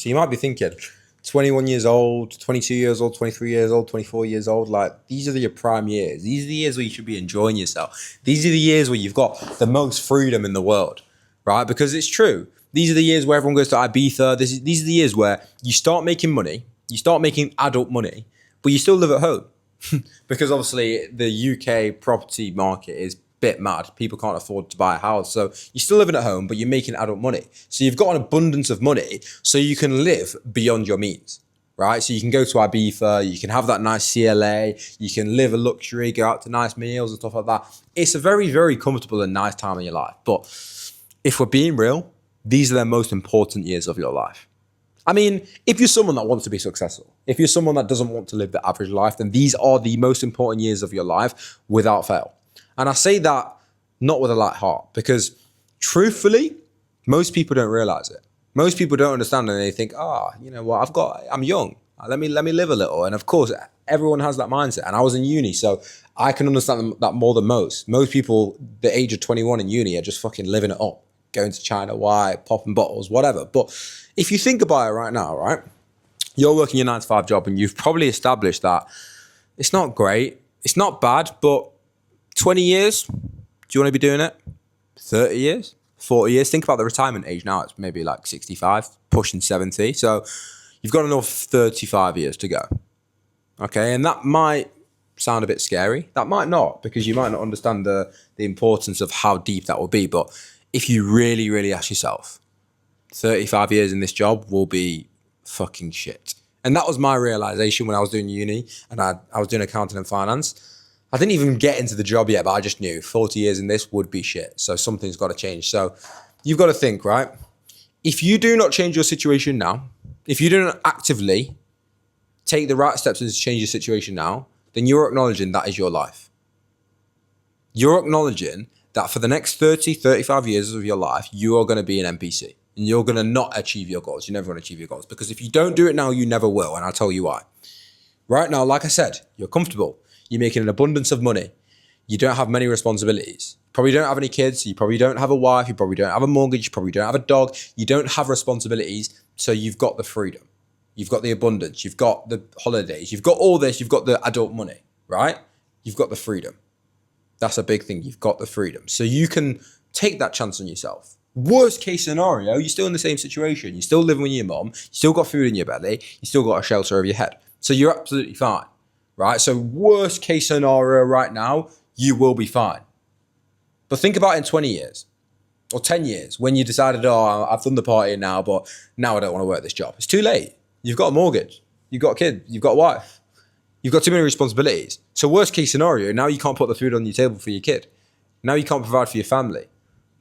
So you might be thinking, 21 years old, 22 years old, 23 years old, 24 years old, like these are your prime years. These are the years where you should be enjoying yourself. These are the years where you've got the most freedom in the world, right? Because it's true. These are the years where everyone goes to Ibiza. These are the years where you start making money, you start making adult money, but you still live at home. Because obviously the UK property market is bit mad. People can't afford to buy a house. So you're still living at home, but you're making adult money. So you've got an abundance of money so you can live beyond your means, right? So you can go to Ibiza, you can have that nice CLA, you can live a luxury, go out to nice meals and stuff like that. It's a very, very comfortable and nice time in your life. But if we're being real, these are the most important years of your life. I mean, if you're someone that wants to be successful, if you're someone that doesn't want to live the average life, then these are the most important years of your life without fail. And I say that not with a light heart, because truthfully, most people don't realize it. Most people don't understand, and they think, you know what, I'm young. Let me live a little. And of course, everyone has that mindset. And I was in uni, so I can understand that more than most. Most people, the age of 21 in uni, are just fucking living it up, going to China White, popping bottles, whatever. But if you think about it right now, right, you're working your 9-to-5 job and you've probably established that it's not great, it's not bad, but 20 years, do you want to be doing it? 30 years, 40 years? Think about the retirement age now. It's maybe like 65, pushing 70. So you've got another 35 years to go. Okay, and that might sound a bit scary. That might not, because you might not understand the importance of how deep that will be. But if you really, really ask yourself, 35 years in this job will be fucking shit. And that was my realization when I was doing uni and I was doing accounting and finance. I didn't even get into the job yet, but I just knew 40 years in this would be shit. So something's got to change. So you've got to think, right? If you do not change your situation now, if you don't actively take the right steps to change your situation now, then you're acknowledging that is your life. You're acknowledging that for the next 30, 35 years of your life, you are going to be an NPC. And you're going to not achieve your goals. You're never going to achieve your goals. Because if you don't do it now, you never will. And I'll tell you why. Right now, like I said, you're comfortable. You're making an abundance of money. You don't have many responsibilities. You probably don't have any kids. You probably don't have a wife. You probably don't have a mortgage. You probably don't have a dog. You don't have responsibilities. So you've got the freedom. You've got the abundance. You've got the holidays. You've got all this. You've got the adult money, right? You've got the freedom. That's a big thing. You've got the freedom. So you can take that chance on yourself. Worst case scenario, you're still in the same situation. You're still living with your mom. You still got food in your belly. You still got a shelter over your head. So you're absolutely fine, right? So worst case scenario right now, you will be fine. But think about it in 20 years or 10 years when you decided, I've done the party now, but now I don't want to work this job. It's too late. You've got a mortgage. You've got a kid. You've got a wife. You've got too many responsibilities. So worst case scenario, now you can't put the food on your table for your kid. Now you can't provide for your family.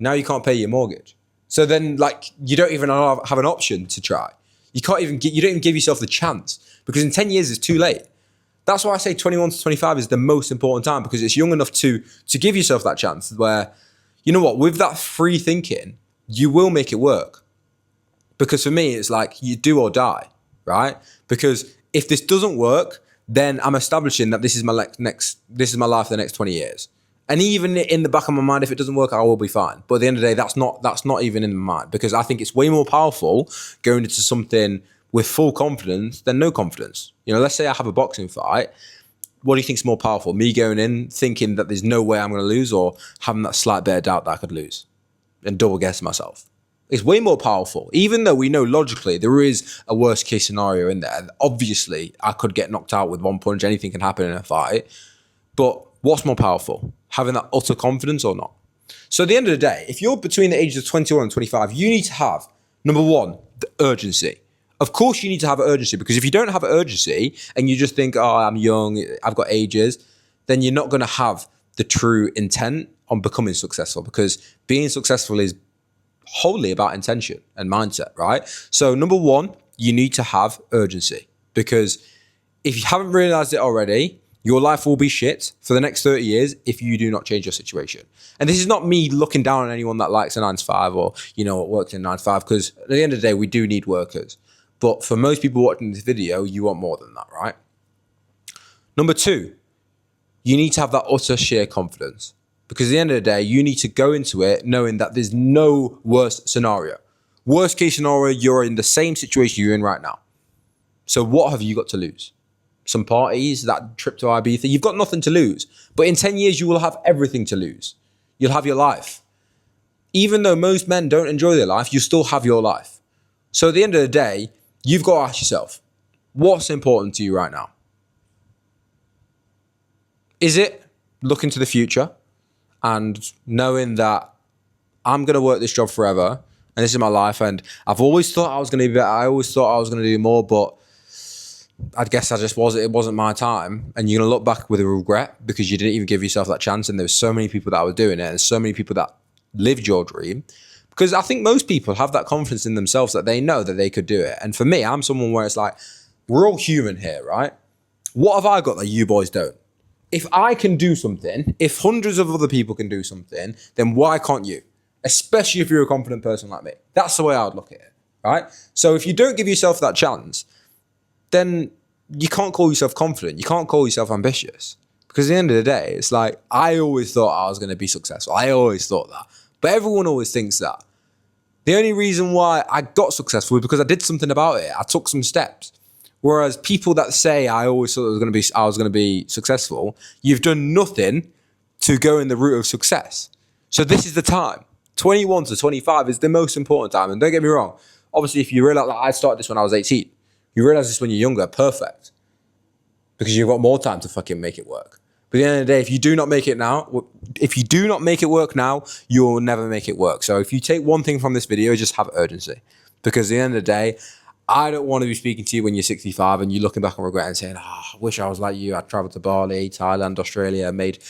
Now you can't pay your mortgage. So then, you don't even have an option to try. You don't even give yourself the chance, because in 10 years it's too late. That's why I say 21 to 25 is the most important time, because it's young enough to give yourself that chance where, you know what, with that free thinking, you will make it work. Because for me, it's like you do or die, right? Because if this doesn't work, then I'm establishing that this is my life for the next 20 years. And even in the back of my mind, if it doesn't work, I will be fine. But at the end of the day, that's not even in my mind, because I think it's way more powerful going into something with full confidence than no confidence. You know, let's say I have a boxing fight. What do you think is more powerful? Me going in thinking that there's no way I'm going to lose, or having that slight bit of doubt that I could lose and double guess myself? It's way more powerful, even though we know logically there is a worst case scenario in there. Obviously, I could get knocked out with one punch. Anything can happen in a fight. But what's more powerful? Having that utter confidence or not? So at the end of the day, if you're between the ages of 21 and 25, you need to have, number one, the urgency. Of course you need to have urgency, because if you don't have urgency and you just think, I'm young, I've got ages, then you're not going to have the true intent on becoming successful, because being successful is wholly about intention and mindset, right? So number one, you need to have urgency, because if you haven't realized it already, your life will be shit for the next 30 years if you do not change your situation. And this is not me looking down on anyone that likes a 9-to-5 or, works in 9-to-5, because at the end of the day, we do need workers. But for most people watching this video, you want more than that, right? Number two, you need to have that utter sheer confidence, because at the end of the day, you need to go into it knowing that there's no worst scenario. Worst case scenario, you're in the same situation you're in right now. So what have you got to lose? Some parties, that trip to Ibiza, you've got nothing to lose. But in 10 years, you will have everything to lose. You'll have your life. Even though most men don't enjoy their life, you still have your life. So at the end of the day, you've got to ask yourself, what's important to you right now? Is it looking to the future and knowing that I'm going to work this job forever and this is my life, and I've always thought I was going to be better. I always thought I was going to do more, but I guess it wasn't my time. And you're going to look back with a regret because you didn't even give yourself that chance. And there were so many people that were doing it and so many people that lived your dream. Because I think most people have that confidence in themselves that they know that they could do it. And for me, I'm someone where it's like, we're all human here, right? What have I got that you boys don't? If I can do something, if hundreds of other people can do something, then why can't you? Especially if you're a confident person like me. That's the way I would look at it, right? So if you don't give yourself that chance, then you can't call yourself confident. You can't call yourself ambitious. Because at the end of the day, it's like, I always thought I was going to be successful. I always thought that. But everyone always thinks that. The only reason why I got successful was because I did something about it. I took some steps. Whereas people that say I always thought I was going to be successful, you've done nothing to go in the route of success. So this is the time. 21 to 25 is the most important time. And don't get me wrong. Obviously, if you realize, like, I started this when I was 18. You realize this when you're younger, perfect. Because you've got more time to fucking make it work. But at the end of the day, if you do not make it work now, you will never make it work. So if you take one thing from this video, just have urgency. Because at the end of the day, I don't want to be speaking to you when you're 65 and you're looking back and regret and saying, I wish I was like you. I traveled to Bali, Thailand, Australia, I'm making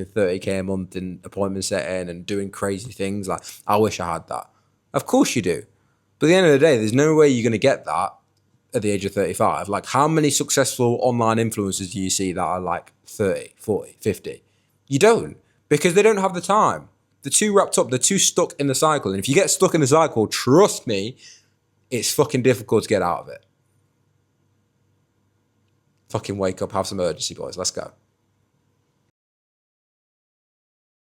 30K a month in appointment setting and doing crazy things. Like, I wish I had that. Of course you do. But at the end of the day, there's no way you're going to get that at the age of 35. Like, how many successful online influencers do you see that are like 30, 40, 50? You don't, because they don't have the time. They're too wrapped up. They're too stuck in the cycle. And if you get stuck in the cycle, trust me, it's fucking difficult to get out of it. Fucking wake up, have some urgency, boys. Let's go.